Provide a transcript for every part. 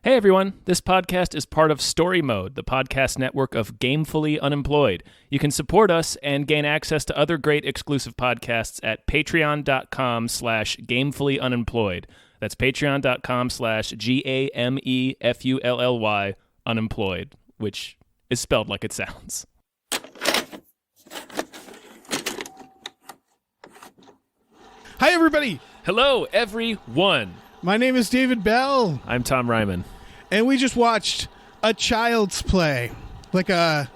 Hey everyone, this podcast is part of Story Mode, the podcast network of Gamefully Unemployed. You can support us and gain access to other great exclusive podcasts at patreon.com/gamefullyunemployed. That's patreon.com/GAMEFULLY unemployed, which is spelled like it sounds. Hi everybody! Hello everyone! My name is David Bell. I'm Tom Ryman. And we just watched a child's play. Like a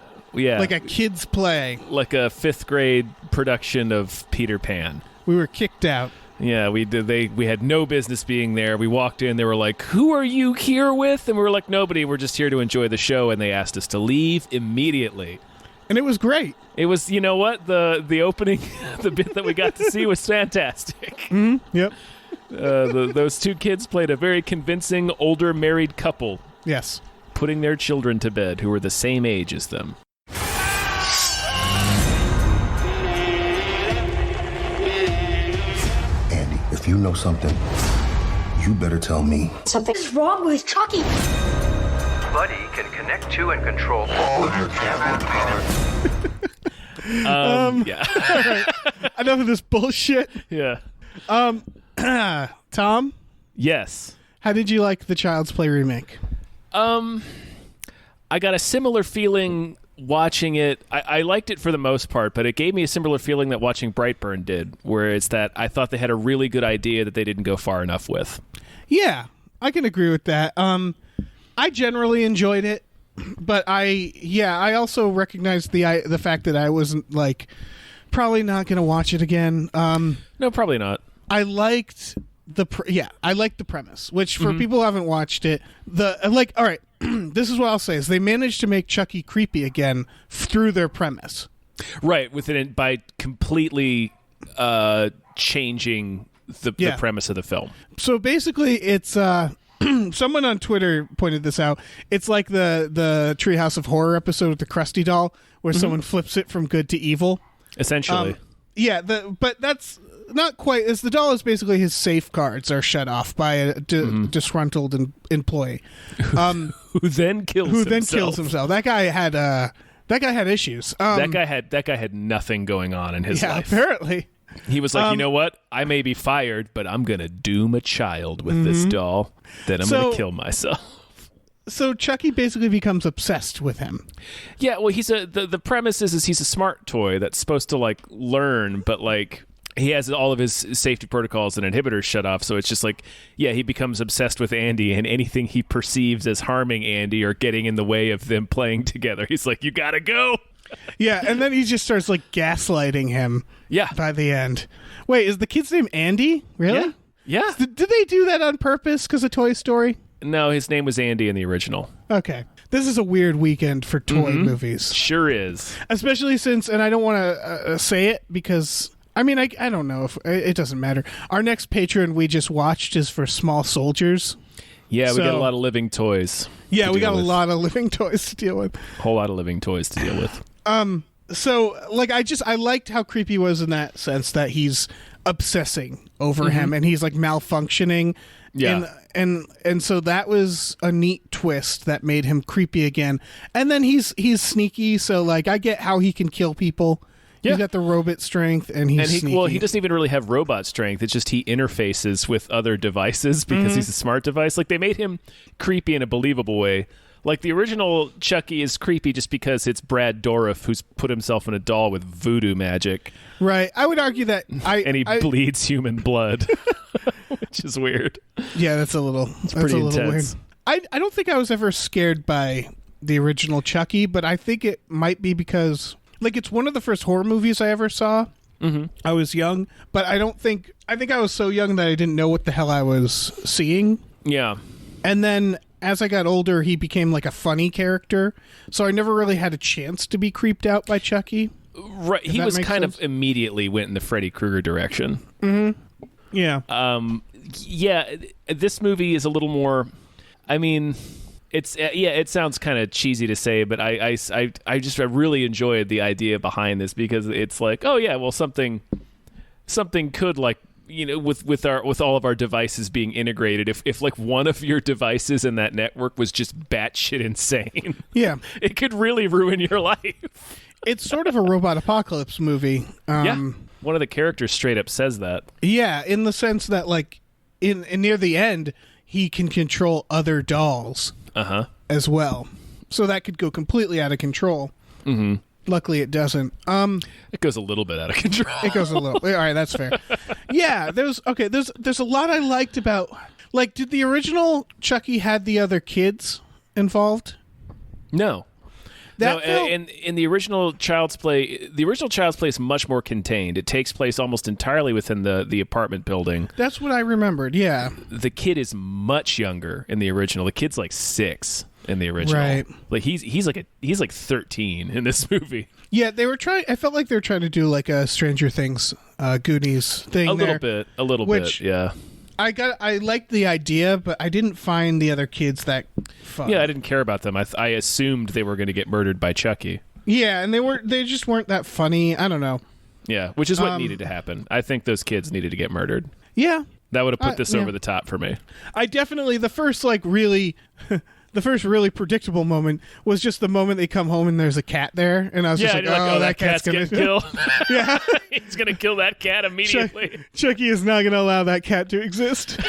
kid's play. Like a 5th grade production of Peter Pan. We were kicked out. Yeah, we did. We had no business being there. We walked in. They were like, "Who are you here with?" And we were like, "Nobody. We're just here to enjoy the show." And they asked us to leave immediately. And it was great. It was, you know what? The opening, the bit that we got to see was fantastic. Mm-hmm. Yep. Those two kids played a very convincing older married couple. Yes. Putting their children to bed who were the same age as them. Andy, if you know something, you better tell me. Something's wrong with Chucky. Buddy can connect to and control all your Yeah. All right. Enough of this bullshit. Yeah. Tom? Yes. How did you like the Child's Play remake? I got a similar feeling watching it. I liked it for the most part, but it gave me a similar feeling that watching Brightburn did, where it's that I thought they had a really good idea that they didn't go far enough with. Yeah, I can agree with that. I generally enjoyed it, but I also recognized the fact that I wasn't probably not going to watch it again. No, probably not. I liked the premise, which for people who haven't watched it, all right, this is what I'll say is they managed to make Chucky creepy again through their premise. Right, by completely changing the premise of the film. So basically it's someone on Twitter pointed this out. It's like the Treehouse of Horror episode with the Krusty doll where someone flips it from good to evil. Essentially. But that's not quite. As the doll is basically his safeguards are shut off by a disgruntled employee, who then kills himself. That guy had issues. That guy had nothing going on in his life. Apparently. He was like, you know what? I may be fired, but I'm gonna doom a child with this doll. Then I'm gonna kill myself. So Chucky basically becomes obsessed with him. Yeah, well, the premise is he's a smart toy that's supposed to learn, but he has all of his safety protocols and inhibitors shut off, so it's just he becomes obsessed with Andy, and anything he perceives as harming Andy or getting in the way of them playing together, he's like, you gotta go. Yeah, and then he just starts gaslighting him. Yeah. By the end. Wait, is the kid's name Andy? Really? Yeah. Did they do that on purpose because of Toy Story? No, his name was Andy in the original. Okay. This is a weird weekend for toy movies. Sure is. Especially since, and I don't want to say it because, I don't know if, it doesn't matter. Our next Patreon we just watched is for Small Soldiers. Yeah, we got a lot of living toys. Yeah, we got a lot of living toys to deal with. A whole lot of living toys to deal with. So, I liked how creepy he was in that sense that he's obsessing over him and he's malfunctioning. Yeah. And so that was a neat twist that made him creepy again. And then he's sneaky, so I get how he can kill people. Yeah. He's got the robot strength and he's sneaky. Well, he doesn't even really have robot strength. It's just he interfaces with other devices because he's a smart device. They made him creepy in a believable way. The original Chucky is creepy just because it's Brad Dourif who's put himself in a doll with voodoo magic. Right. I would argue that and he bleeds human blood, which is weird. Yeah, that's pretty intense. Weird. I don't think I was ever scared by the original Chucky, but I think it might be because it's one of the first horror movies I ever saw. Mm-hmm. I was young, but I think I was so young that I didn't know what the hell I was seeing. Yeah. And then as I got older, he became a funny character, so I never really had a chance to be creeped out by Chucky. Right, he was kind of immediately went in the Freddy Krueger direction. Mm-hmm. Yeah. Yeah, this movie is a little more. It sounds kind of cheesy to say, but I really enjoyed the idea behind this because it's oh yeah, well something could with all of our devices being integrated, if like one of your devices in that network was just batshit insane, yeah, it could really ruin your life. It's sort of a robot apocalypse movie. Yeah, one of the characters straight up says that. Yeah, in the sense that like in near the end, he can control other dolls as well. So that could go completely out of control. Mm-hmm. Luckily, it doesn't. It goes a little bit out of control. It goes a little. All right, that's fair. Yeah, there's a lot I liked about. Like, did the original Chucky had the other kids involved? No. In the original Child's Play, is much more contained. It takes place almost entirely within the apartment building. That's what I remembered. Yeah. The kid is much younger in the original. The kid's like 6 in the original. Right. Like he's like 13 in this movie. Yeah, they were trying. I felt like they were trying to do like a Stranger Things, Goonies thing. A little bit. Yeah. I liked the idea, but I didn't find the other kids that fun. Yeah, I didn't care about them. I assumed they were going to get murdered by Chucky. Yeah, and they just weren't that funny. I don't know. Yeah, which is what needed to happen. I think those kids needed to get murdered. Yeah. That would have put this over the top for me. I definitely, the first really predictable moment was just the moment they come home and there's a cat there, and I was just like, oh, that cat's gonna killed. Yeah. He's gonna kill that cat immediately. Chucky is not gonna allow that cat to exist.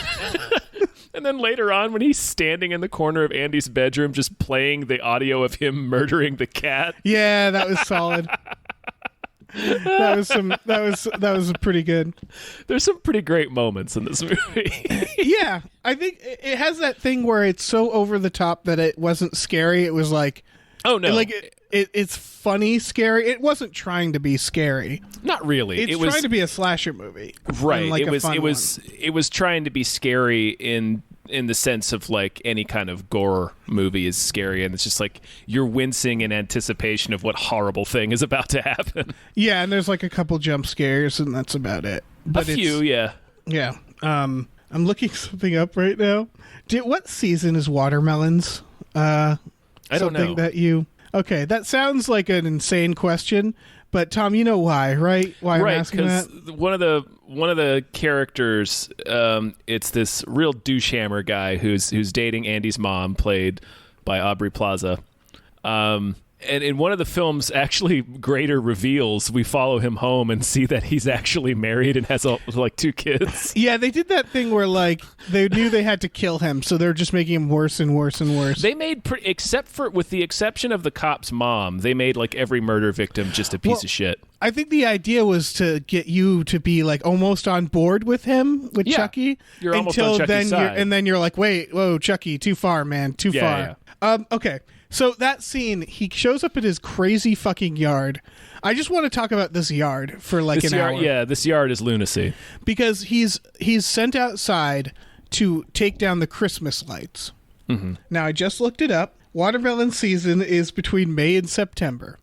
And then later on, when he's standing in the corner of Andy's bedroom just playing the audio of him murdering the cat. Yeah, that was solid. That was pretty good. There's some pretty great moments in this movie. Yeah, I think it has that thing where it's so over the top that it wasn't scary. It was like, oh no, like it's funny, scary. It wasn't trying to be scary. Not really. It was trying to be a slasher movie, right? Like it was trying to be scary in the sense of like any kind of gore movie is scary, and it's just like you're wincing in anticipation of what horrible thing is about to happen. Yeah, and there's like a couple jump scares, and that's about it. But a few, yeah. Yeah. I'm looking something up right now. What season is Watermelons? I don't know. Something that you... Okay, that sounds like an insane question, but Tom, you know why, right? Why I'm asking that? One of the characters, it's this real douchehammer guy who's dating Andy's mom, played by Aubrey Plaza. And in one of the film's actually greater reveals, we follow him home and see that he's actually married and has like 2 kids. Yeah, they did that thing where like they knew they had to kill him, so they're just making him worse and worse and worse. They made, with the exception of the cop's mom, they made like every murder victim just a piece of shit. I think the idea was to get you to be like almost on board with him, with Chucky. You're almost on Chucky's side. And then you're like, wait, whoa, Chucky, too far, man, too far. Yeah. Okay. So that scene, he shows up at his crazy fucking yard. I just want to talk about this yard for like an hour. Yeah, this yard is lunacy. Because he's sent outside to take down the Christmas lights. Mm-hmm. Now, I just looked it up. Watermelon season is between May and September,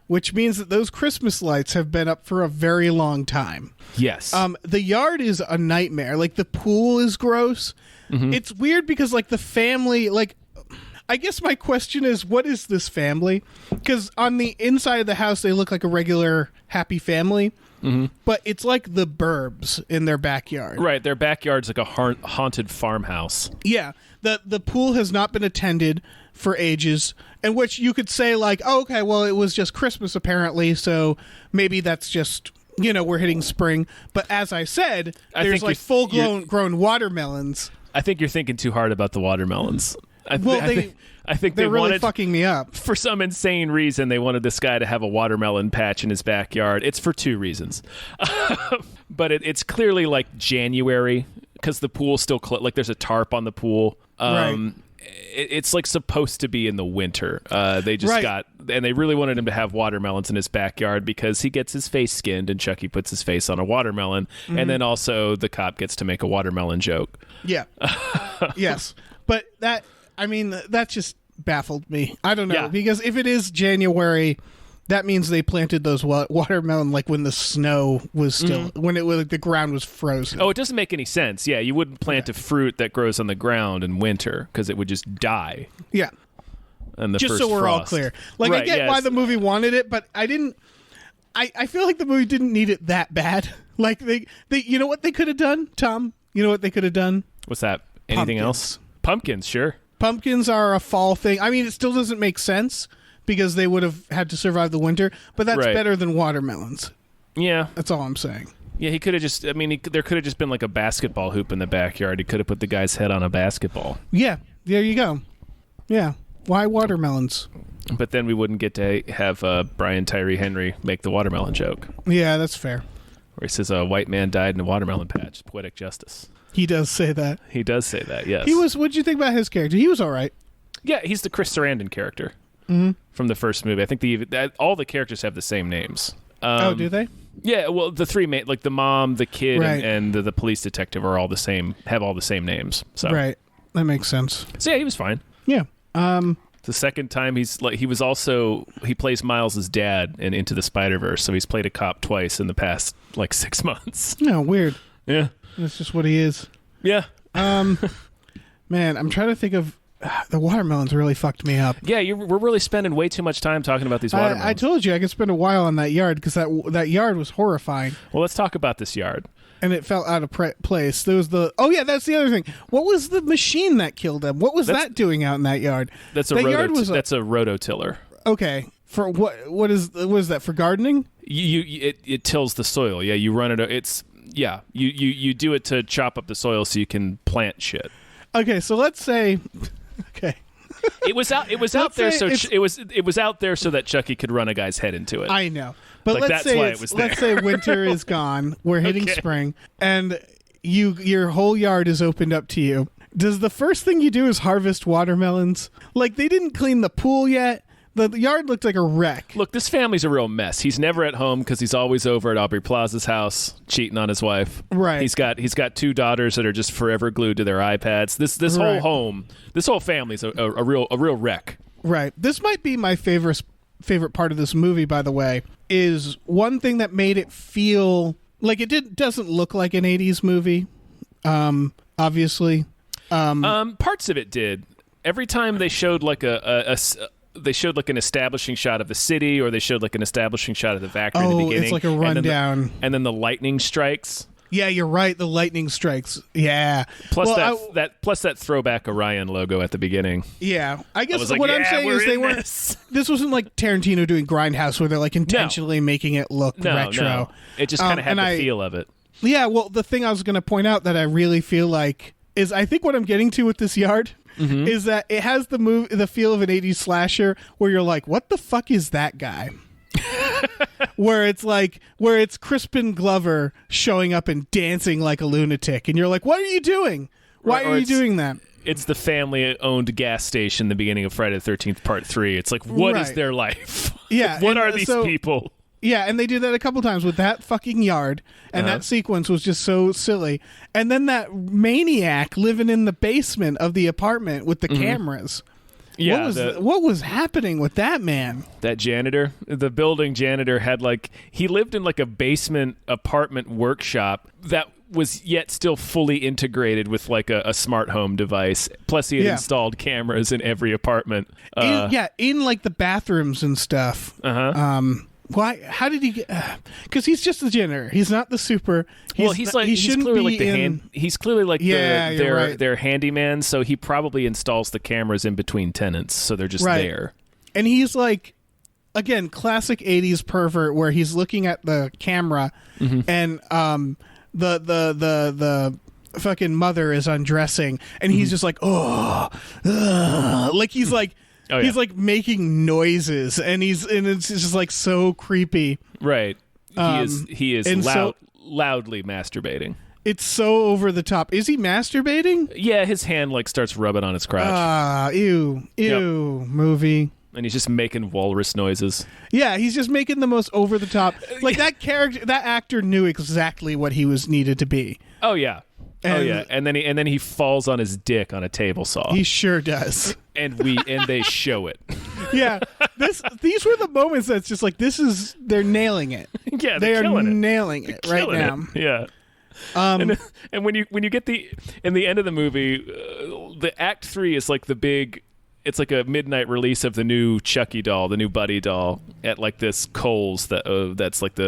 which means that those Christmas lights have been up for a very long time. Yes. The yard is a nightmare. Like, the pool is gross. Mm-hmm. It's weird because, like, the family, like... I guess my question is, what is this family? Because on the inside of the house, they look like a regular happy family, but it's like the Burbs in their backyard. Right, their backyard's like a haunted farmhouse. Yeah, the pool has not been attended for ages, in which you could say like, oh, okay, well, it was just Christmas apparently, so maybe that's just... we're hitting spring. But as I said, there's like full-grown watermelons. I think you're thinking too hard about the watermelons. I think they're they really wanted, fucking me up. For some insane reason, they wanted this guy to have a watermelon patch in his backyard. It's for 2 reasons. But it's clearly like January because the pool's still like there's a tarp on the pool. Right. It's like supposed to be in the winter. They just and they really wanted him to have watermelons in his backyard because he gets his face skinned and Chucky puts his face on a watermelon. Mm-hmm. And then also the cop gets to make a watermelon joke. Yeah. Yes. But that just baffled me. I don't know, because if it is January, that means they planted those watermelon like when the snow was still when the ground was frozen. Oh, it doesn't make any sense. Yeah, you wouldn't plant a fruit that grows on the ground in winter because it would just die. Yeah. And just so we're all clear. Like, I get why the movie wanted it, but I didn't. I feel like the movie didn't need it that bad. Like they you know what they could have done, Tom? You know what they could have done? What's that? Anything else? Pumpkins, sure. Pumpkins are a fall thing. I mean, it still doesn't make sense because they would have had to survive the winter, but that's better than watermelons. Yeah. That's all I'm saying. Yeah, he could have just, I mean, there could have just been like a basketball hoop in the backyard. He could have put the guy's head on a basketball. Yeah, there you go. Yeah. Why watermelons? But then we wouldn't get to have Brian Tyree Henry make the watermelon joke. Yeah, that's fair. Where he says a white man died in a watermelon patch. Poetic justice. He does say that. He does say that, yes. What'd you think about his character? He was all right. Yeah, he's the Chris Sarandon character from the first movie. I think all the characters have the same names. Do they? Yeah, well, the three main, like the mom, the kid, Right. and the police detective are all the same, have all the same names. So. Right. That makes sense. So yeah, he was fine. Yeah. The second time he plays Miles' dad in Into the Spider-Verse, so he's played a cop twice in the past 6 months. No, weird. Yeah. That's just what he is. Yeah. Man, I'm trying to think of the watermelons really fucked me up. Yeah, we're really spending way too much time talking about these watermelons. I told you I could spend a while on that yard because that yard was horrifying. Well, let's talk about this yard. And it felt out of place. There was that's the other thing. What was the machine that killed him? What was that doing out in that yard? That's a rototiller. Okay. For what is that for gardening? It tills the soil. Yeah, you run it. You do it to chop up the soil so you can plant shit. Okay, so let's say okay. It was out there so that Chucky could run a guy's head into it. I know. But let's say winter is gone. We're hitting spring, and your whole yard is opened up to you. Does the first thing you do is harvest watermelons? Like, they didn't clean the pool yet. The yard looked like a wreck. Look, this family's a real mess. He's never at home because he's always over at Aubrey Plaza's house cheating on his wife. Right. He's got two daughters that are just forever glued to their iPads. This whole home, this whole family's a real wreck. Right. This might be my favorite part of this movie, by the way, is one thing that made it feel like doesn't look like an 80s movie. Obviously. Parts of it did. Every time they showed they showed an establishing shot of the city, or they showed an establishing shot of the factory in the beginning. It's like a rundown. And then the lightning strikes. Yeah, you're right. The lightning strikes. Yeah. Plus that throwback Orion logo at the beginning. Yeah, I guess what I'm saying is they weren't. This wasn't like Tarantino doing Grindhouse, where they're intentionally making it look retro. No. It just kind of had the feel of it. Yeah. Well, the thing I was going to point out that I really feel like is, I think what I'm getting to with this yard is that it has the feel of an 80s slasher, where you're like, what the fuck is that guy? where it's Crispin Glover showing up and dancing like a lunatic, and you're like, what are you doing? Why are you doing that? It's the family-owned gas station in the beginning of Friday the 13th Part 3. It's like, what is their life? Yeah. What are these people? Yeah, and they did that a couple times with that fucking yard, and that sequence was just so silly. And then that maniac living in the basement of the apartment with the cameras. Yeah, what was happening with that man? That janitor, the building janitor, had he lived in a basement apartment workshop that was yet still fully integrated with a smart home device. Plus, he had installed cameras in every apartment. In the bathrooms and stuff. Why? How did he get? Because he's just the janitor. He's not the super. He's clearly their handyman. So he probably installs the cameras in between tenants, so they're just there. And he's again, classic 80s pervert, where he's looking at the camera, and the fucking mother is undressing, and he's just like, he's like. Oh, yeah. He's making noises, and it's just so creepy. Right. He is loudly masturbating. It's so over the top. Is he masturbating? Yeah, his hand starts rubbing on his crotch. Ew, movie. And he's just making walrus noises. Yeah, he's just making the most over the top. That actor knew exactly what he was needed to be. Oh yeah. And then he falls on his dick on a table saw. He sure does. And they show it. Yeah. These were the moments that's just they're nailing it. Yeah, they are nailing it right now. Yeah. And when you get in the end of the movie, the Act 3 is the big it's like a midnight release of the new Chucky doll, the new Buddy doll, at like this Kohl's that's like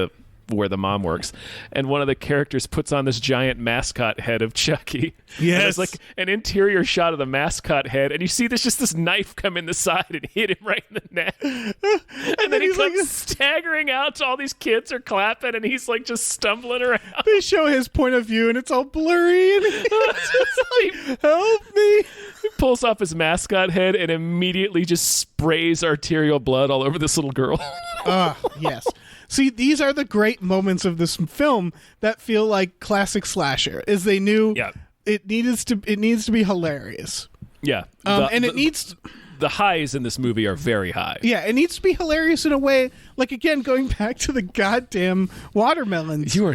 where the mom works, and one of the characters puts on this giant mascot head of Chucky. Yes, and it's like an interior shot of the mascot head, and you see this knife come in the side and hit him right in the neck, and then he comes like staggering out to all these kids are clapping, and he's like just stumbling around. They show his point of view, and it's all blurry, and he's just like, "Help me!" He pulls off his mascot head and immediately just sprays arterial blood all over this little girl. Yes. See, these are the great moments of this film that feel like classic slasher. Is they knew it needs to be hilarious. Yeah, the highs in this movie are very high. Yeah, it needs to be hilarious in a way. Like again, going back to the goddamn watermelons. We're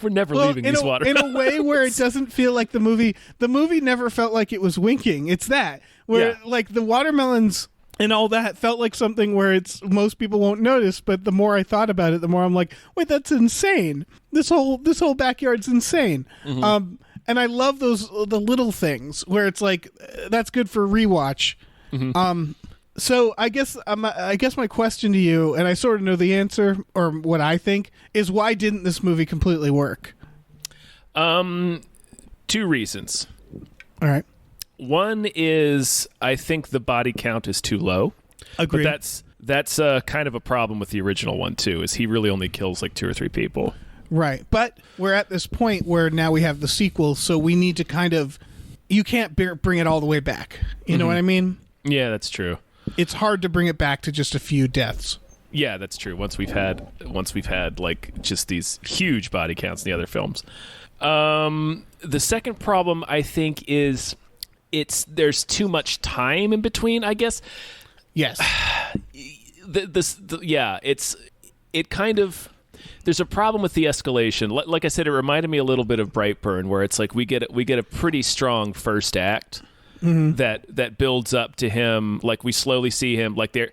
never leaving these watermelons. In a way where it doesn't feel like the movie. The movie never felt like it was winking. It's that where like the watermelons. And all that felt like something where most people won't notice, but the more I thought about it, the more I'm like, wait, that's insane. This whole backyard's insane. Mm-hmm. And I love the little things where it's like that's good for rewatch. Mm-hmm. So I guess my question to you, and I sort of know the answer, or what I think, is why didn't this movie completely work? 2 reasons. All right. One is I think the body count is too low. Agreed. But that's kind of a problem with the original one too. Is he really only kills like 2 or 3 people? Right. But we're at this point where now we have the sequel, so we need to kind of you can't bring it all the way back. You know what I mean? Yeah, that's true. It's hard to bring it back to just a few deaths. Yeah, that's true. Once we've had like just these huge body counts in the other films. The second problem I think is there's too much time in between, I guess. Yes. It kind of there's a problem with the escalation. Like I said, it reminded me a little bit of Brightburn, where it's like we get a pretty strong first act that builds up to him. Like we slowly see him like the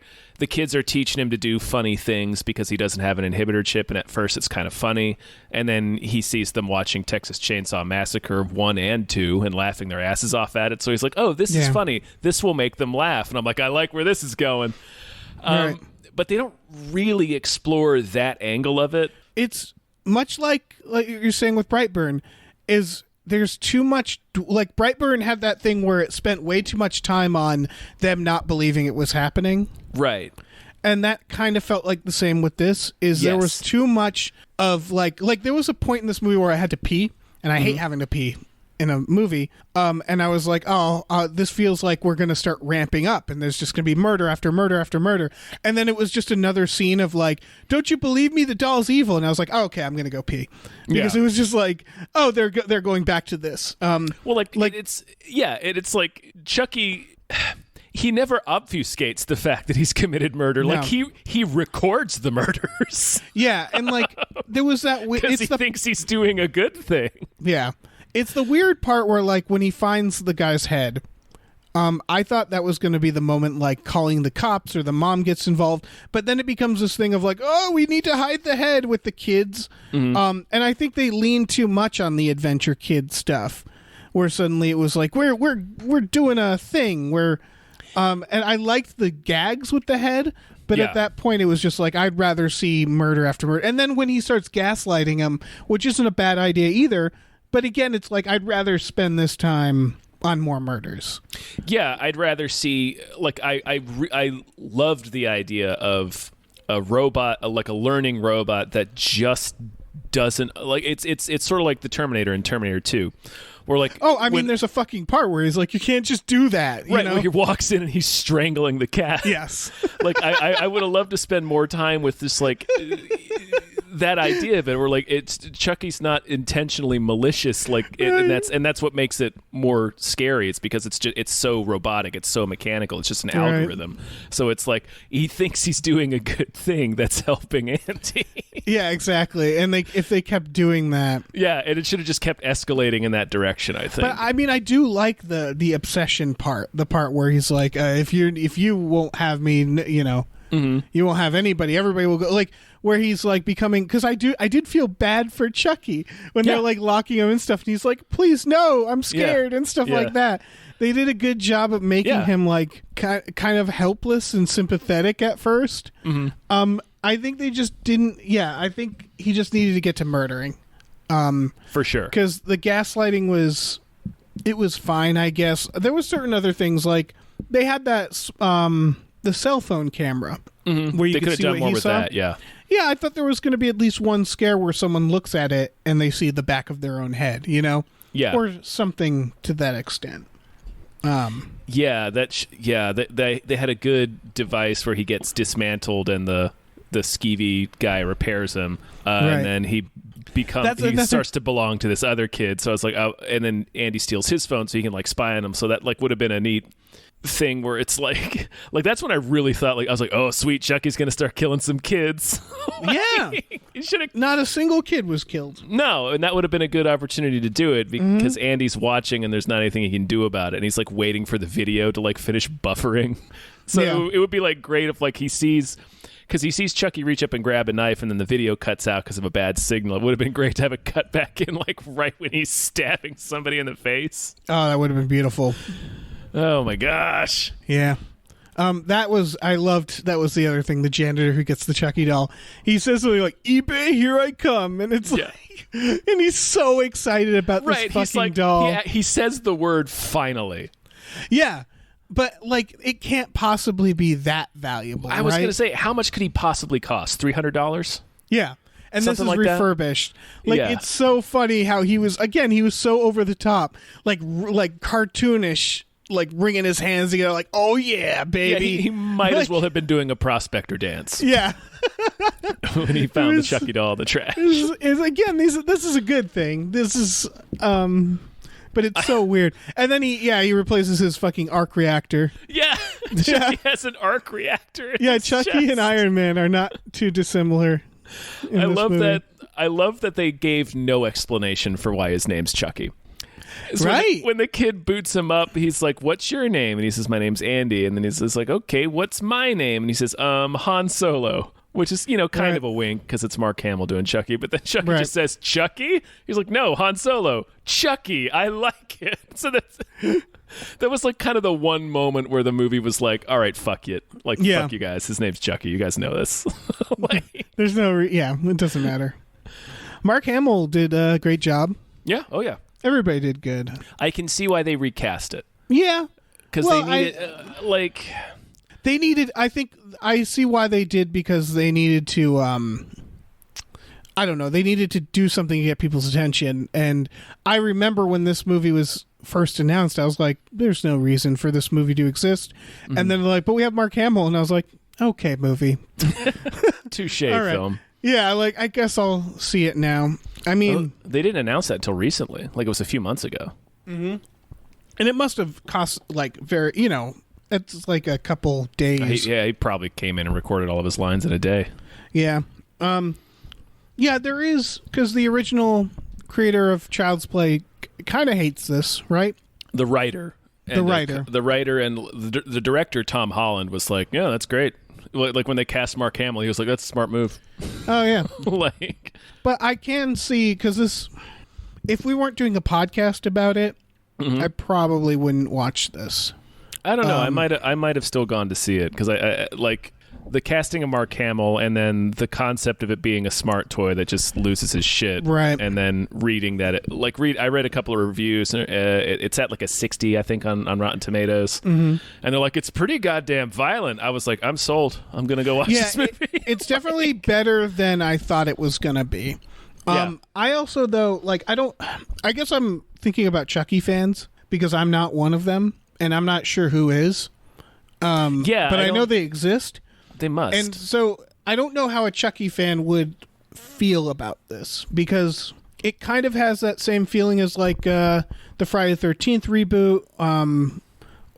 kids are teaching him to do funny things because he doesn't have an inhibitor chip, and at first it's kind of funny, and then he sees them watching Texas Chainsaw Massacre 1 and 2 and laughing their asses off at it, so he's like, oh, this is funny, this will make them laugh, and I'm like, I like where this is going. Right. But they don't really explore that angle of it. It's much like you're saying with Brightburn, there's too much, like Brightburn had that thing where it spent way too much time on them not believing it was happening. Right. And that kind of felt like the same with this, there was too much of like there was a point in this movie where I had to pee, and I hate having to pee in a movie. And I was like, this feels like we're going to start ramping up, and there's just going to be murder after murder after murder. And then it was just another scene of like, don't you believe me? The doll's evil. And I was like, oh, okay, I'm going to go pee. Because it was just like, oh, they're going back to this. It's like Chucky, he never obfuscates the fact that he's committed murder. No. Like he records the murders. Yeah. And like there was that because he thinks he's doing a good thing. Yeah. It's the weird part where, like, when he finds the guy's head, I thought that was going to be the moment, like, calling the cops or the mom gets involved. But then it becomes this thing of, like, oh, we need to hide the head with the kids. Mm-hmm. And I think they lean too much on the adventure kid stuff, where suddenly it was like, we're doing a thing where, and I liked the gags with the head. But at that point, it was just like, I'd rather see murder after murder. And then when he starts gaslighting him, which isn't a bad idea either. But again, it's like, I'd rather spend this time on more murders. Yeah, I'd rather see, like, I loved the idea of a robot, like a learning robot that just doesn't, like, it's sort of like the Terminator in Terminator 2. Where like, there's a fucking part where he's like, you can't just do that. Right, where he walks in and he's strangling the cat. Yes. Like, I would have loved to spend more time with this, like, that idea of it, where like Chucky's not intentionally malicious, like, and that's what makes it more scary. It's because it's so robotic, it's so mechanical, it's just an algorithm. So it's like he thinks he's doing a good thing that's helping Andy. Yeah, exactly. And if they kept doing that, and it should have just kept escalating in that direction, I think. But I mean, I do like the obsession part, the part where he's like, if you won't have me, you won't have anybody. Everybody will go. Like where he's like becoming, because I did feel bad for Chucky when they're like locking him and stuff, and he's like, please no, I'm scared and stuff like that. They did a good job of making him like kind of helpless and sympathetic at first. I think they just didn't. I think he just needed to get to murdering. For sure, because the gaslighting was fine, I guess. There was certain other things, like they had that the cell phone camera where you could have done more with that. Yeah, I thought there was going to be at least one scare where someone looks at it and they see the back of their own head, or something to that extent. They had a good device where he gets dismantled and the skeevy guy repairs him, and then he starts to belong to this other kid. So I was like, oh, and then Andy steals his phone so he can like spy on him. So that like would have been a neat thing where it's like that's when I really thought, like, I was like, oh sweet, Chucky's gonna start killing some kids. He should have. Not a single kid was killed. No, and that would have been a good opportunity to do it because Andy's watching and there's not anything he can do about it, and he's like waiting for the video to like finish buffering. So it would be like great if like he sees Chucky reach up and grab a knife and then the video cuts out because of a bad signal. It would have been great to have it cut back in like right when he's stabbing somebody in the face. Oh, that would have been beautiful. Oh my gosh. Yeah. That was the other thing, the janitor who gets the Chucky doll. He says something like, eBay, here I come. And it's like, and he's so excited about this fucking doll. Yeah, he says the word finally. Yeah. But like, it can't possibly be that valuable. I was going to say, how much could he possibly cost? $300? Yeah. And something this is like refurbished. Like, it's so funny how he was so over the top, like cartoonish, like wringing his hands together, like, oh yeah, baby. Yeah, he might as well have been doing a prospector dance. Yeah. When he found the Chucky doll in the trash. This is a good thing. This is, but it's so weird. And then he replaces his fucking arc reactor. Yeah. Chucky has an arc reactor. Yeah, Chucky chest. and Iron Man are not too dissimilar. I love that they gave no explanation for why his name's Chucky. So right. When the kid boots him up, he's like, what's your name? And he says, my name's Andy. And then he's like, okay, what's my name? And he says, Han Solo. Which is, kind of a wink because it's Mark Hamill doing Chucky. But then Chucky just says, Chucky? He's like, no, Han Solo. Chucky. I like it. So that was like kind of the one moment where the movie was like, all right, fuck it. Like, fuck you guys. His name's Chucky. You guys know this. There's no, it doesn't matter. Mark Hamill did a great job. Yeah. Oh, yeah. Everybody did good. I can see why they recast it. Yeah. Because they needed, They needed, I think, I see why they did, because they needed to, I don't know, they needed to do something to get people's attention. And I remember when this movie was first announced, I was like, there's no reason for this movie to exist. Mm-hmm. And then they're like, but we have Mark Hamill. And I was like, okay, movie. Touche, film. Yeah, like, I guess I'll see it now. I mean... they didn't announce that until recently. Like, it was a few months ago. Mm-hmm. And it must have cost, like, it's like a couple days. He probably came in and recorded all of his lines in a day. Yeah. Yeah, there is, because the original creator of Child's Play kind of hates this, right? The writer. The writer and the director, Tom Holland, was like, yeah, that's great. Like when they cast Mark Hamill, he was like, that's a smart move. Oh, yeah. But I can see, because if we weren't doing a podcast about it, I probably wouldn't watch this. I don't know. I might have still gone to see it because I like the casting of Mark Hamill and then the concept of it being a smart toy that just loses his shit. Right. And then reading that, I read a couple of reviews. It's at like a 60, I think, on Rotten Tomatoes. Mm-hmm. And they're like, it's pretty goddamn violent. I was like, I'm sold. I'm going to go watch this movie. It's definitely better than I thought it was going to be. I also, though, I guess I'm thinking about Chucky fans because I'm not one of them. And I'm not sure who is. But I know they exist. They must. And so I don't know how a Chucky fan would feel about this, because it kind of has that same feeling as like the Friday the 13th reboot. I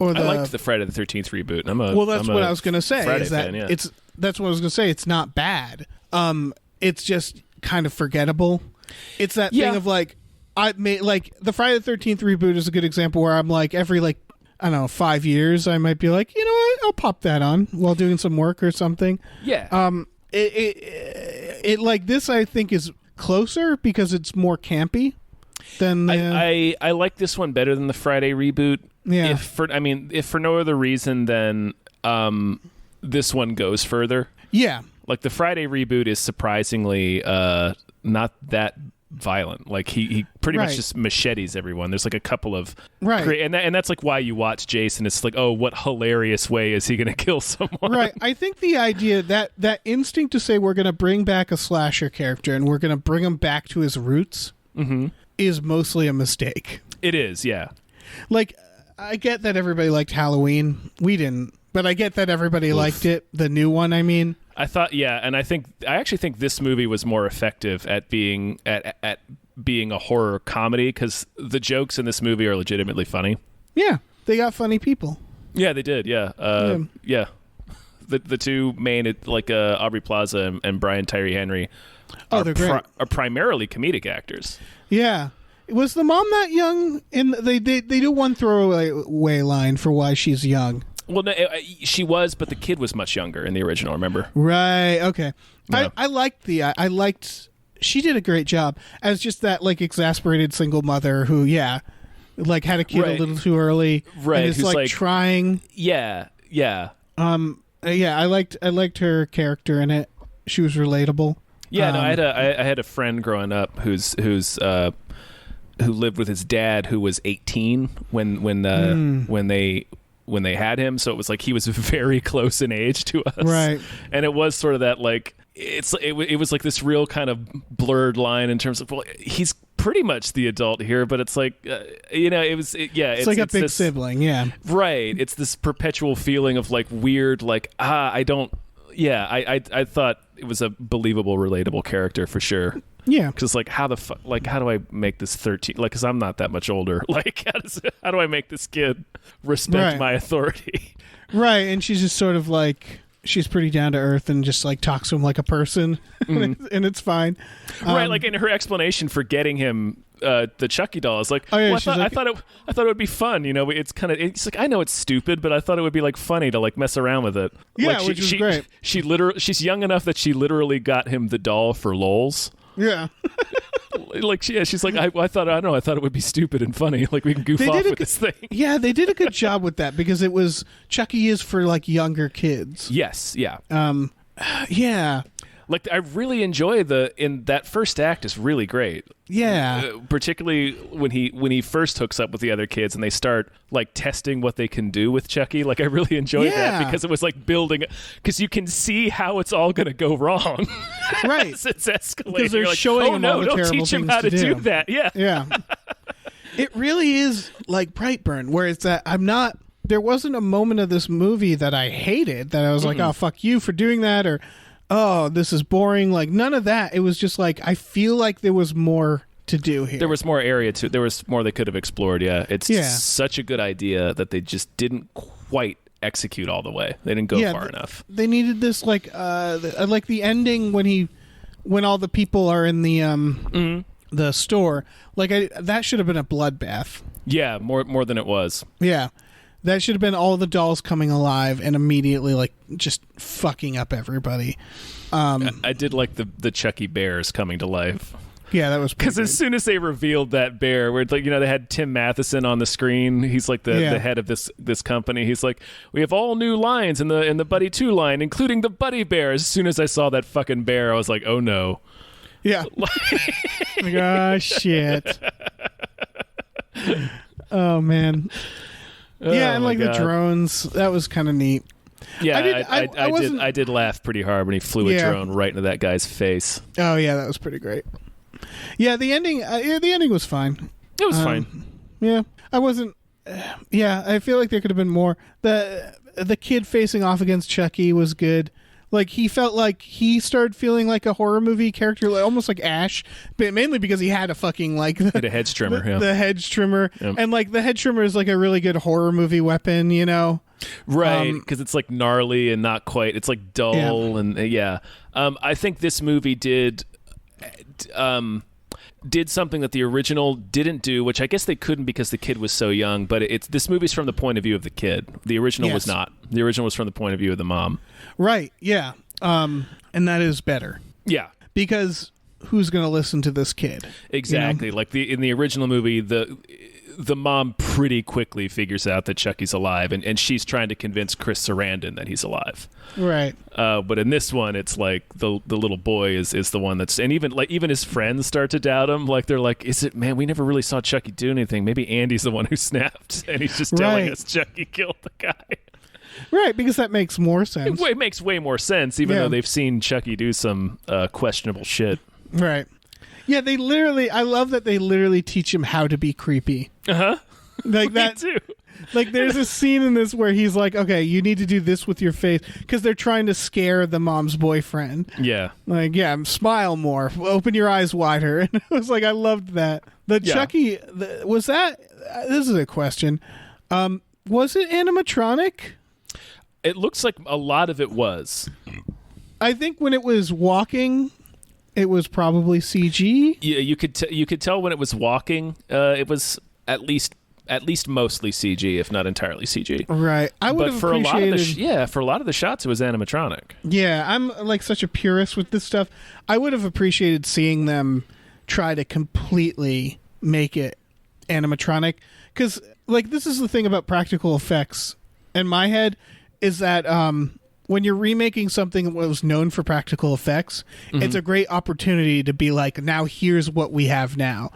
liked the Friday the 13th reboot. That's what I was going to say. Friday fan, yeah. That's what I was going to say. It's not bad. It's just kind of forgettable. It's that thing of like, the Friday the 13th reboot is a good example where I'm like, every I don't know, 5 years, I might be like, you know what, I'll pop that on while doing some work or something. Yeah. it like this. I think is closer because it's more campy than the... I like this one better than the Friday reboot. Yeah. If for no other reason than this one goes further. Yeah. Like the Friday reboot is surprisingly not that violent. Like he pretty much just machetes everyone. There's like a couple of and that's like why you watch Jason. It's like, oh, what hilarious way is he going to kill someone? Right. I think the idea that instinct to say we're going to bring back a slasher character and we're going to bring him back to his roots is mostly a mistake. It is, yeah. Like, I get that everybody liked Halloween. We didn't, but I get that everybody liked it. The new one, I mean. I thought, yeah, and I actually think this movie was more effective at being at being a horror comedy because the jokes in this movie are legitimately funny. Yeah, they got funny people. Yeah, they did. Yeah, yeah. The two main, like Aubrey Plaza and Brian Tyree Henry, they're great. Are primarily comedic actors. Yeah. Was the mom that young? And they do one throwaway line for why she's young. Well, no, she was, but the kid was much younger in the original. Remember? Right. Okay. Yeah. I liked. She did a great job as just that like exasperated single mother who, like had a kid a little too early. Right. And is like trying. Yeah. Yeah. Yeah. I liked her character in it. She was relatable. Yeah. No, I had a friend growing up who lived with his dad who was 18 when they had him, so it was like he was very close in age to us, right? And it was sort of that like it was like this real kind of blurred line in terms of, well, he's pretty much the adult here, but it's like it's like a big sibling, yeah, right. It's this perpetual feeling of like weird, like I thought it was a believable, relatable character for sure. Yeah, because like how do I make this 13? Like, because I'm not that much older. Like, how do I make this kid respect my authority? Right, and she's just sort of like she's pretty down to earth and just like talks to him like a person, and it's fine. Right, like in her explanation for getting him the Chucky doll is like, I thought it would be fun. It's like, I know it's stupid, but I thought it would be like funny to like mess around with it. Yeah, like, which is great. She's young enough that she literally got him the doll for lols. Yeah. Like she's like, I thought it would be stupid and funny. Like we can goof off with this thing. Yeah, they did a good job with that because it was Chucky is for like younger kids. Yes, yeah. Yeah. Like I really enjoy in that first act is really great. Yeah. Particularly when he first hooks up with the other kids and they start like testing what they can do with Chucky. Like I really enjoyed that because it was like building, because you can see how it's all going to go wrong. Right. As it's escalating. Because they're like, showing him all the terrible don't teach him things how to do do that. Yeah. Yeah. It really is like Brightburn, where it's that there wasn't a moment of this movie that I hated, that I was like, oh, fuck you for doing that, or oh, this is boring. Like none of that. It was just like, I feel like there was more to do here. There was more area to. There was more they could have explored. Yeah, it's such a good idea that they just didn't quite execute all the way. They didn't go far enough. They needed this like the ending when all the people are in the store. Like that should have been a bloodbath. Yeah, more than it was. Yeah. That should have been all the dolls coming alive and immediately like just fucking up everybody. I did like the Chucky bears coming to life. Yeah, that was because as soon as they revealed that bear, where it's like, they had Tim Matheson on the screen. He's like the head of this company. He's like, we have all new lines in the Buddy 2 line, including the Buddy Bear. As soon as I saw that fucking bear, I was like, oh no. Yeah. Like, oh shit. Oh man. Yeah, and like the drones, that was kind of neat. Yeah, I did laugh pretty hard when he flew a drone right into that guy's face. Oh yeah, that was pretty great. Yeah, the ending was fine. It was fine. Yeah, I wasn't. I feel like there could have been more. The kid facing off against Chucky was good. Like he felt like he started feeling like a horror movie character, like, almost like Ash, but mainly because he had a fucking like a hedge trimmer, the hedge trimmer, and like the hedge trimmer is like a really good horror movie weapon, right? Because it's like gnarly and not quite. It's like dull and I think this movie did something that the original didn't do, which I guess they couldn't because the kid was so young. But this movie's from the point of view of the kid. The original was not. The original was from the point of view of the mom. Right. Yeah. And that is better. Yeah. because who's going to listen to this kid? Exactly. Like in the original movie, the mom pretty quickly figures out that Chucky's alive, and she's trying to convince Chris Sarandon that he's alive. Right. But in this one, it's like the little boy is the one that's, and even his friends start to doubt him. Like they're like, "Is it, man? We never really saw Chucky do anything. Maybe Andy's the one who snapped, and he's just telling us Chucky killed the guy." Right, because that makes more sense. It makes way more sense, even though they've seen Chucky do some questionable shit. Right. Yeah, I love that they literally teach him how to be creepy. Uh-huh. Like Me that too. Like there's a scene in this where he's like, okay, you need to do this with your face, because they're trying to scare the mom's boyfriend. Yeah. Like, smile more, open your eyes wider. And it was like, I loved that. Chucky, was that, this is a question, was it animatronic? It looks like a lot of it was. I think when it was walking, it was probably CG. Yeah, you could tell when it was walking. It was at least mostly CG, if not entirely CG. Right. I would have appreciated. For a lot of the shots, it was animatronic. Yeah, I'm like such a purist with this stuff. I would have appreciated seeing them try to completely make it animatronic, because like this is the thing about practical effects in my head is that when you're remaking something that was known for practical effects, it's a great opportunity to be like, now here's what we have now.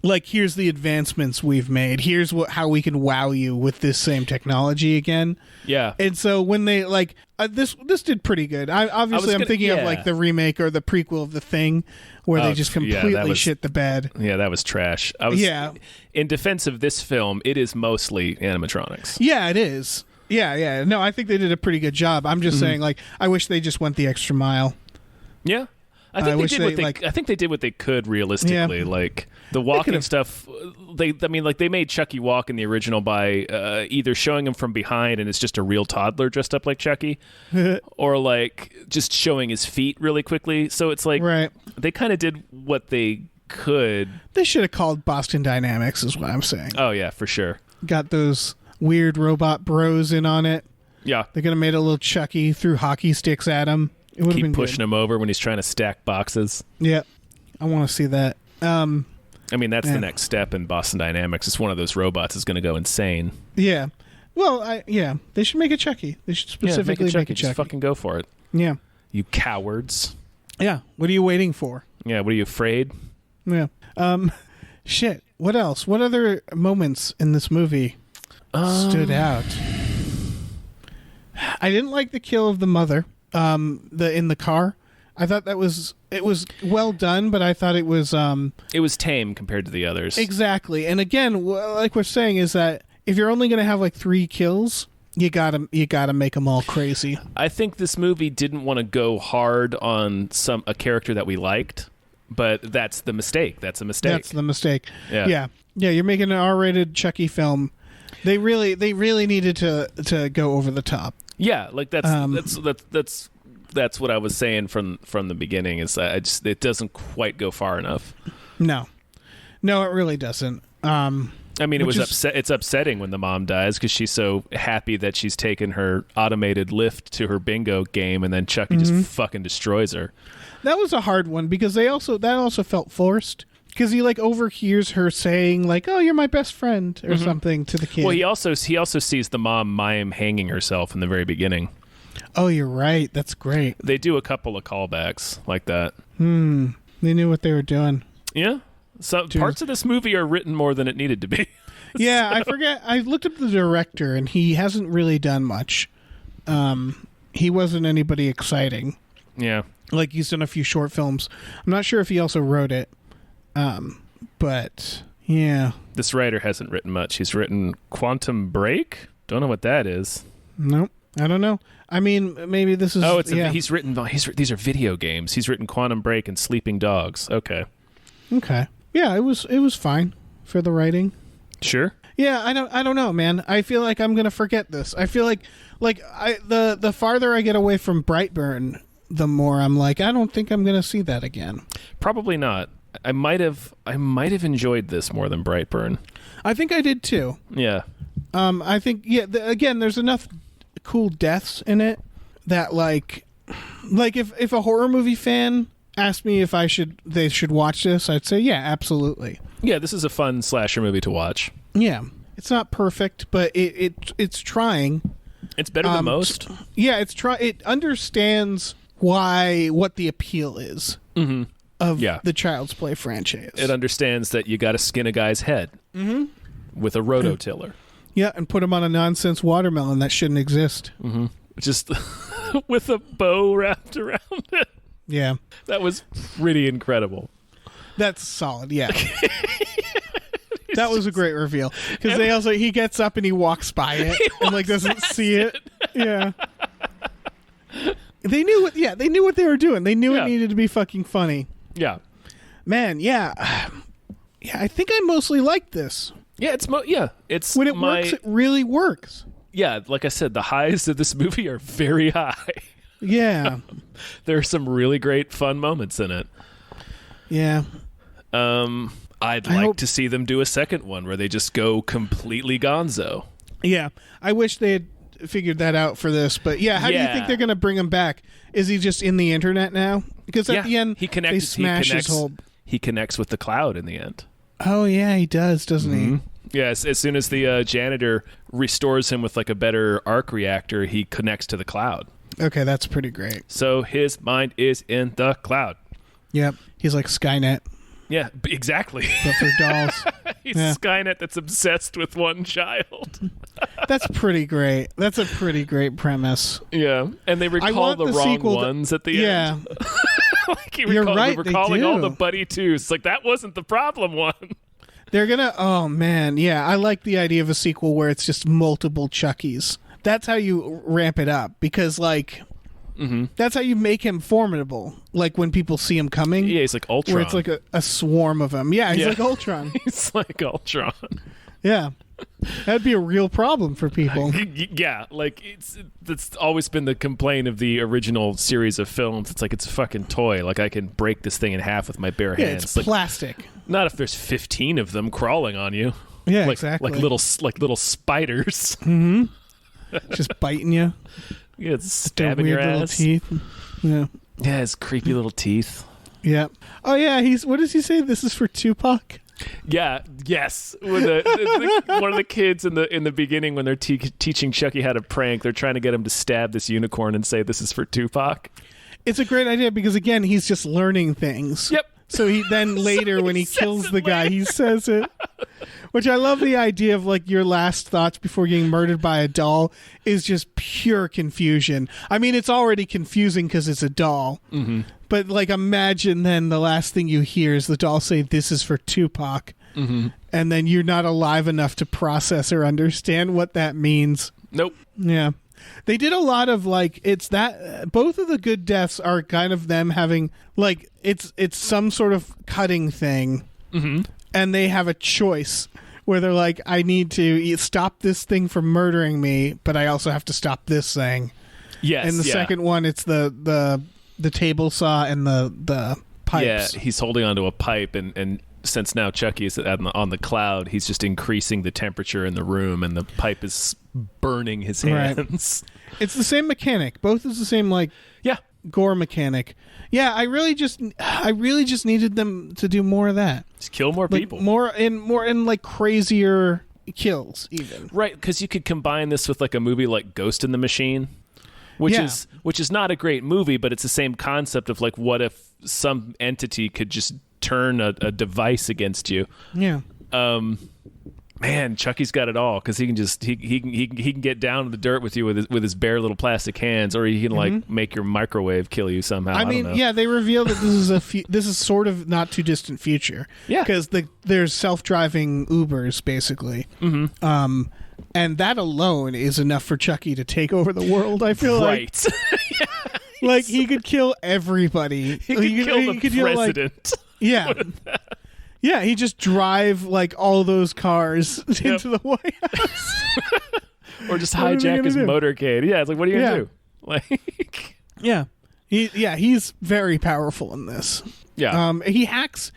Like here's the advancements we've made. Here's how we can wow you with this same technology again. Yeah. And so when they this did pretty good. I'm thinking of like the remake or the prequel of The Thing, where they just completely shit the bed. Yeah, that was trash. In defense of this film, it is mostly animatronics. Yeah, it is. Yeah. No, I think they did a pretty good job. I'm just saying, like, I wish they just went the extra mile. Yeah. I think they did what they could realistically. Yeah. Like the walking stuff, they made Chucky walk in the original by either showing him from behind and it's just a real toddler dressed up like Chucky, or like just showing his feet really quickly. So it's like they kind of did what they could. They should have called Boston Dynamics, is what I'm saying. Oh yeah, for sure. Got those weird robot bros in on it. Yeah, they could have made a little Chucky, threw hockey sticks at him. It would have been pushing him over when he's trying to stack boxes. Yeah, I want to see that. I mean, that's the next step in Boston Dynamics. It's one of those robots is going to go insane. Yeah. Well, they should make a Chucky. They should specifically make a Chucky. Just fucking go for it. Yeah. You cowards. Yeah. What are you waiting for? Yeah. What are you afraid? Yeah. Shit. What else? What other moments in this movie stood out? I didn't like the kill of the mother. In the car. I thought it was well done, but I thought it was tame compared to the others. Exactly. And again, like we're saying, is that if you're only going to have like 3 kills, you gotta make them all crazy. I think this movie didn't want to go hard on a character that we liked, but that's the mistake. That's a mistake. That's the mistake. Yeah. You're making an R-rated Chucky film. They really needed to go over the top. Yeah, like that's what I was saying from the beginning. Is it doesn't quite go far enough. No, it really doesn't. I mean, it's upsetting when the mom dies because she's so happy that she's taken her automated lift to her bingo game, and then Chucky just fucking destroys her. That was a hard one because that also felt forced. Because he like overhears her saying like, "Oh, you're my best friend" or something to the kid. Well, he also sees the mom mime hanging herself in the very beginning. Oh, you're right. That's great. They do a couple of callbacks like that. They knew what they were doing. Yeah. So parts of this movie are written more than it needed to be. Yeah, I forget. I looked up the director, and he hasn't really done much. He wasn't anybody exciting. Yeah. Like he's done a few short films. I'm not sure if he also wrote it. But yeah, this writer hasn't written much. He's written Quantum Break. Don't know what that is. Nope, I don't know. I mean, maybe this is. He's written. These are video games. He's written Quantum Break and Sleeping Dogs. Okay. Yeah, it was fine for the writing. Sure. Yeah, I don't know, man. I feel like I'm gonna forget this. I feel like the farther I get away from Brightburn, the more I'm like, I don't think I'm gonna see that again. Probably not. I might have enjoyed this more than Brightburn. I think I did too. Yeah. I think again, there's enough cool deaths in it that like like if a horror movie fan asked me if they should watch this, I'd say yeah, absolutely. Yeah, this is a fun slasher movie to watch. Yeah, it's not perfect, but it's trying. It's better than most. Yeah, it understands what the appeal is of the Child's Play franchise. It understands that you got to skin a guy's head with a rototiller. Yeah, and put him on a nonsense watermelon that shouldn't exist. Just with a bow wrapped around it. Yeah. That was pretty incredible. That's solid, yeah. That was a great reveal. Because he gets up and he walks by it and like doesn't see it. Yeah. They knew what they were doing. They knew it needed to be fucking funny. Yeah. Man, yeah. Yeah, I think I mostly like this. Yeah, it's when it works, it really works. Yeah, like I said, the highs of this movie are very high. Yeah. There are some really great fun moments in it. Yeah. I'd like to see them do a second one where they just go completely gonzo. Yeah. I wish they had figured that out for this, but yeah, how do you think they're going to bring him back? Is he just in the internet now? Because at the end, they smash his whole... He connects with the cloud in the end. Oh, yeah, he does, doesn't he? Yes, as soon as the janitor restores him with like a better arc reactor, he connects to the cloud. Okay, that's pretty great. So his mind is in the cloud. Yep, he's like Skynet. Yeah, exactly. But for dolls. He's Skynet that's obsessed with one child. That's pretty great. That's a pretty great premise. Yeah, and they recall the wrong ones at the end. Like You're right, they're recalling all the Buddy 2s. Like, that wasn't the problem one. They're gonna... Oh, man. Yeah, I like the idea of a sequel where it's just multiple Chuckies. That's how you ramp it up. Because, like... That's how you make him formidable. Like, when people see him coming. Yeah, he's like Ultron. Where it's like a swarm of them. Yeah, he's like Ultron. He's like Ultron. Yeah. That'd be a real problem for people. Yeah, like that's always been the complaint of the original series of films. It's like it's a fucking toy. Like I can break this thing in half with my bare hands. It's plastic. Not if there's 15 of them crawling on you. Yeah, exactly. Like little spiders. Just biting you. Yeah, it's stabbing your ass. Teeth. Yeah. Yeah, his creepy little teeth. Yeah. Oh yeah, what does he say? This is for Tupac? Yeah. Yes. When one of the kids in the beginning, when they're teaching Chucky how to prank, they're trying to get him to stab this unicorn and say, "This is for Tupac." It's a great idea because again, he's just learning things. Yep. So he then later when he kills the guy, he says it. Which I love the idea of like your last thoughts before getting murdered by a doll is just pure confusion. I mean, it's already confusing because it's a doll. But like imagine then the last thing you hear is the doll say, "This is for Tupac." And then you're not alive enough to process or understand what that means. Nope. Yeah. They did a lot of like both of the good deaths are kind of them having like it's some sort of cutting thing. And they have a choice where they're like, I need to stop this thing from murdering me, but I also have to stop this thing. Yes. And the second one, it's the table saw and the pipes. Yeah, he's holding onto a pipe, and since now Chucky is on the cloud, he's just increasing the temperature in the room, and the pipe is burning his hands. Right. It's the same mechanic. Both is the same gore mechanic. Yeah, I really just needed them to do more of that. Just kill more people. More in like crazier kills even. Right, because you could combine this with like a movie like Ghost in the Machine, which is not a great movie, but it's the same concept of like what if some entity could just turn a device against you. Yeah. Man, Chucky's got it all because he can just he can get down to the dirt with you with his bare little plastic hands, or he can like make your microwave kill you somehow. I mean, don't know. yeah, they reveal that this is sort of not too distant future. Yeah, because there's self-driving Ubers basically. And that alone is enough for Chucky to take over the world. I feel like like he could kill everybody. He could kill the president. Yeah. Yeah, he just drive like all those cars into the White House. Or just hijack his motorcade. Yeah, it's like, what are you going to do? Like, yeah. He's very powerful in this. Yeah. He hacks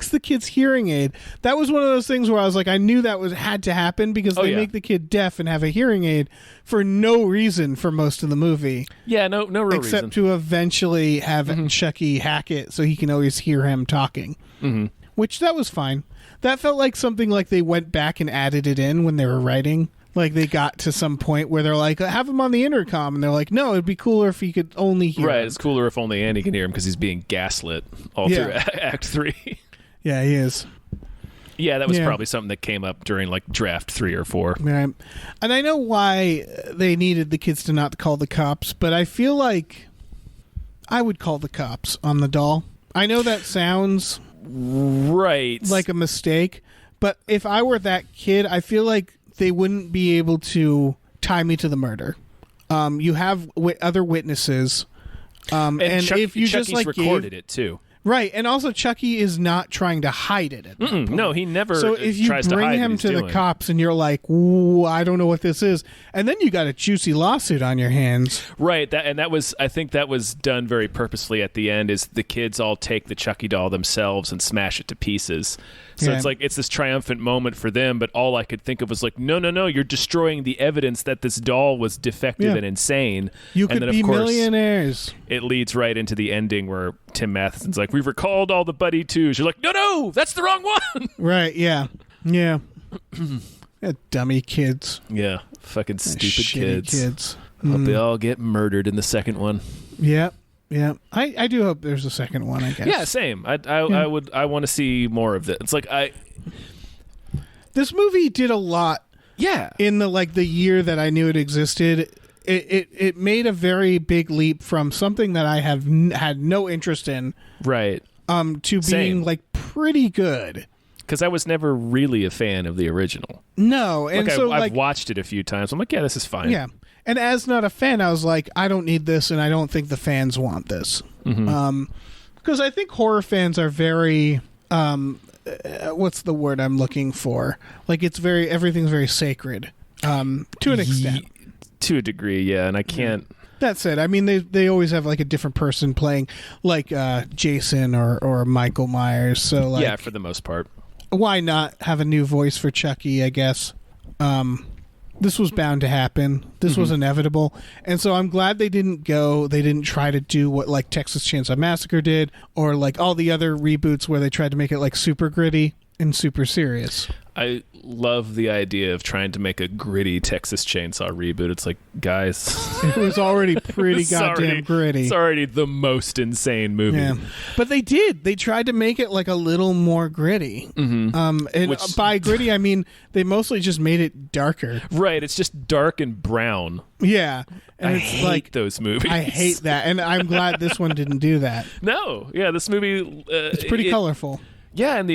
the kid's hearing aid. That was one of those things where I was like, I knew that had to happen because they make the kid deaf and have a hearing aid for no reason for most of the movie. Yeah, no real reason. Except to eventually have Chucky hack it so he can always hear him talking. Mm-hmm. Which, that was fine. That felt like something like they went back and added it in when they were writing. Like they got to some point where they're like, have him on the intercom, and they're like, no, it'd be cooler if he could only hear him. It's cooler if only Andy can hear him because he's being gaslit all through Act 3. Yeah, he is. Yeah, that was probably something that came up during like draft 3 or 4. Right. And I know why they needed the kids to not call the cops, but I feel like I would call the cops on the doll. I know that sounds like a mistake, but if I were that kid, I feel like they wouldn't be able to tie me to the murder. You have other witnesses, and if you Chucky's just like recorded it too, right? And also, Chucky is not trying to hide it. At that point. No, he never. So if you bring him to the cops and you're like, "Ooh, I don't know what this is," and then you got a juicy lawsuit on your hands, right? I think that was done very purposely at the end. Is the kids all take the Chucky doll themselves and smash it to pieces. So it's like it's this triumphant moment for them, but all I could think of was like, no, you're destroying the evidence that this doll was defective and insane. You could be millionaires. It leads right into the ending where Tim Matheson's like, we've recalled all the Buddy 2s. You're like, no, that's the wrong one. Right, yeah. Dummy kids. Yeah, fucking stupid kids. Mm. Hope they all get murdered in the second one. Yep. Yeah, I do hope there's a second one, I guess. Yeah, same. I want to see more of this. It's like this movie did a lot. Yeah. In the year that I knew it existed, it made a very big leap from something that I have had no interest in, right? To being like pretty good. Because I was never really a fan of the original. No, and I've watched it a few times. I'm like, yeah, this is fine. Yeah. And as not a fan, I was like, I don't need this, and I don't think the fans want this. Because I think horror fans are very, what's the word I'm looking for? Like everything's very sacred, to an extent. To a degree, yeah, and I can't... That's it. I mean, they always have like a different person playing, like Jason or Michael Myers. So like, yeah, for the most part. Why not have a new voice for Chucky, I guess? This was bound to happen. This was inevitable. And so I'm glad they didn't try to do what like Texas Chainsaw Massacre did or like all the other reboots where they tried to make it like super gritty and super serious. I love the idea of trying to make a gritty Texas Chainsaw reboot. It's like, guys... It was already pretty goddamn gritty. It's already the most insane movie. Yeah. But they did. They tried to make it like a little more gritty. And by gritty, I mean they mostly just made it darker. Right. It's just dark and brown. Yeah. And I it's hate like those movies. I hate that. And I'm glad this one didn't do that. No. Yeah, this movie... it's pretty colorful. Yeah, and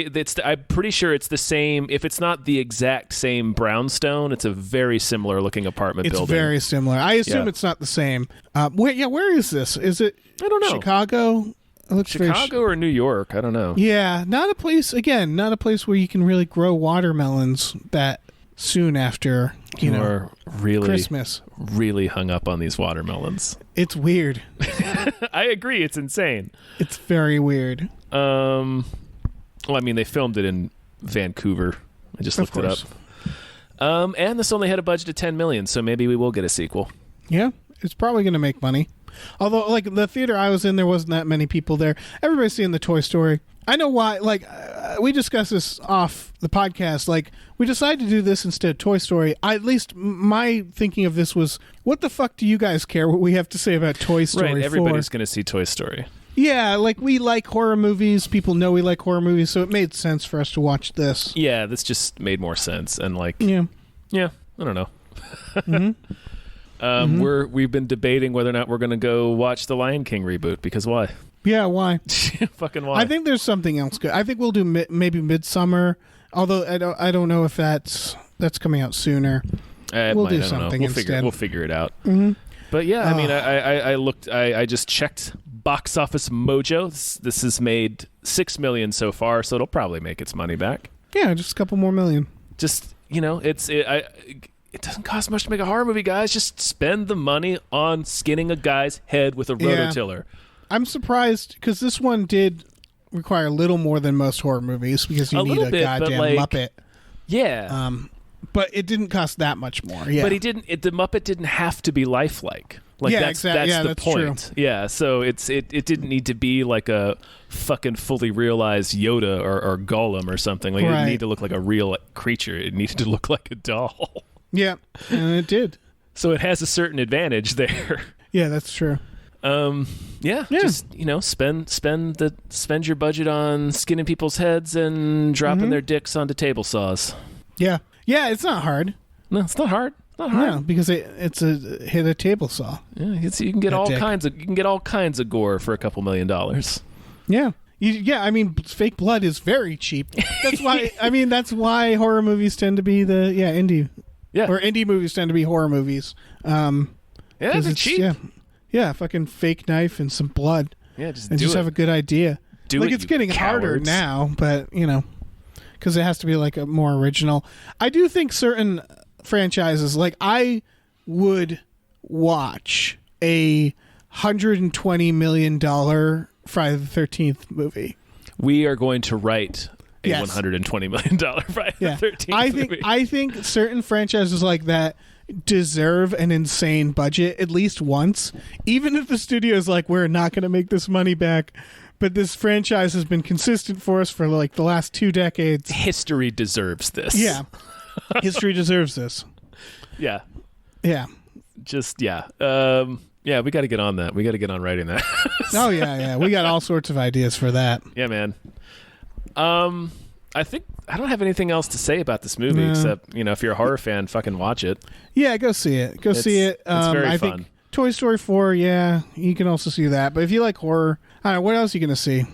I'm pretty sure it's the same. If it's not the exact same brownstone, it's a very similar looking apartment building. It's very similar. I assume it's not the same. Where is this? Is it? I don't know. Chicago? It looks Chicago or New York? I don't know. Yeah, not a place. Again, not a place where you can really grow watermelons that soon after Christmas. Really hung up on these watermelons. It's weird. I agree. It's insane. It's very weird. Well, I mean, they filmed it in Vancouver. I just looked it up. And this only had a budget of $10 million, so maybe we will get a sequel. Yeah, it's probably going to make money. Although, like, the theater I was in, there wasn't that many people there. Everybody's seeing the Toy Story. I know why. Like, we discussed this off the podcast. Like, we decided to do this instead of Toy Story. At least my thinking of this was, what the fuck do you guys care what we have to say about Toy Story? Right, everybody's going to see Toy Story. Yeah, like we like horror movies. People know we like horror movies, so it made sense for us to watch this. Yeah, this just made more sense, and like, yeah, I don't know. We've been debating whether or not we're going to go watch the Lion King reboot because why? Yeah, why? Fucking why? I think there's something else good. I think we'll do maybe Midsummer, although I don't know if that's coming out sooner. We'll do something instead. We'll figure it out. But yeah, I mean, I looked. I just checked Box Office Mojo. This has made $6 million so far, so it'll probably make its money back. Yeah, just a couple more million. Just it doesn't cost much to make a horror movie, guys. Just spend the money on skinning a guy's head with a rototiller. I'm surprised because this one did require a little more than most horror movies because you need a goddamn Muppet. Yeah. But it didn't cost that much more. Yeah. But the Muppet didn't have to be lifelike. Like that's the point. True. Yeah, so it didn't need to be like a fucking fully realized Yoda or Gollum or something. Like it didn't need to look like a real creature. It needed to look like a doll. Yeah, and it did. So it has a certain advantage there. Yeah, that's true. Just spend your budget on skinning people's heads and dropping their dicks onto table saws. Yeah, it's not hard. No, it's not hard. No, because it's a hit a table saw. Yeah, you can get all kinds of gore for a couple $1 million. Yeah. I mean, fake blood is very cheap. That's why. I mean, that's why horror movies tend to be indie. Yeah, or indie movies tend to be horror movies. They're cheap. Yeah, fucking fake knife and some blood. Yeah, just have a good idea. It's getting harder now, but because it has to be like a more original. I do think certain franchises, like I would watch a $120 million Friday the 13th movie. We are going to write a $120 million Friday the 13th movie. I think certain franchises like that deserve an insane budget at least once, even if the studio is like, we're not going to make this money back, but this franchise has been consistent for us for like the last 2 decades. History deserves this. Yeah. History deserves this. Yeah. Just we got to get on that. We got to get on writing that. Oh yeah. We got all sorts of ideas for that. Yeah, man. I think I don't have anything else to say about this movie except, if you're a horror fan, fucking watch it. Yeah, go see it. It's very fun. Think Toy Story 4, you can also see that. But if you like horror, I don't know, what else are you going to see?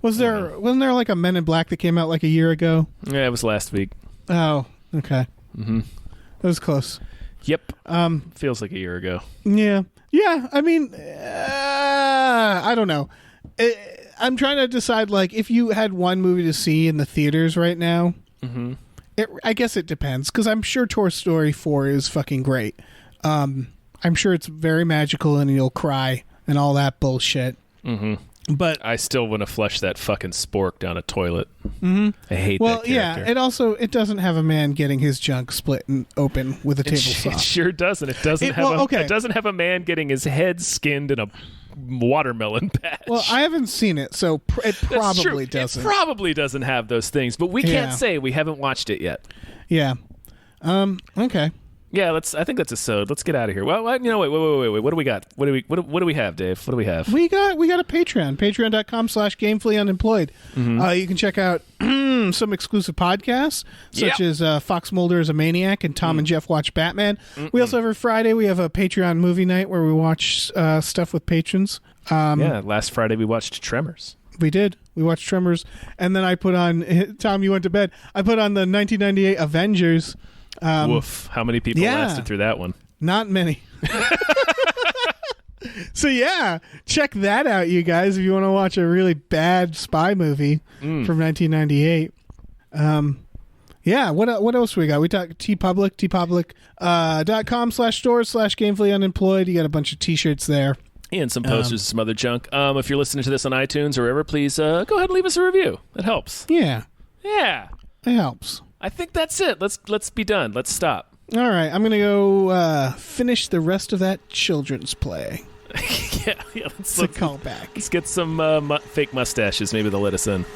Wasn't there like a Men in Black that came out like a year ago? Yeah, it was last week. Oh, okay. Mm-hmm. That was close. Yep. Feels like a year ago. Yeah. I mean, I don't know. I'm trying to decide, like, if you had one movie to see in the theaters right now, I guess it depends, because I'm sure Toy Story 4 is fucking great. I'm sure it's very magical and you'll cry and all that bullshit. Mm-hmm. But I still want to flush that fucking spork down a toilet. Mm-hmm. I hate that character. Yeah, it doesn't have a man getting his junk split and open with a table saw. It sure doesn't. It doesn't it doesn't have a man getting his head skinned in a watermelon patch. Well, I haven't seen it, so it probably doesn't. It probably doesn't have those things, but we can't say. We haven't watched it yet. Yeah. Okay. Yeah, I think that's a sode. Let's get out of here. Well, wait. What do we got? What do we have, Dave? What do we have? We got a Patreon. Patreon.com/GamefullyUnemployed. Mm-hmm. You can check out some exclusive podcasts, such as Fox Mulder is a Maniac and Tom and Jeff Watch Batman. We also, every Friday, we have a Patreon movie night where we watch stuff with patrons. Last Friday we watched Tremors. We did. We watched Tremors. And then I put on, Tom, you went to bed. I put on the 1998 Avengers. Woof. How many people lasted through that one? Not many. So check that out, you guys, if you want to watch a really bad spy movie from 1998. What else we got? We talked tpublic.com/store/gamefullyunemployed. You got a bunch of t-shirts there. And some posters and some other junk. If you're listening to this on iTunes or wherever, please go ahead and leave us a review. That helps. Yeah. It helps. I think that's it. Let's be done. Let's stop. All right. I'm going to go finish the rest of that children's play. Let's call back. Let's get some fake mustaches. Maybe they'll let us in.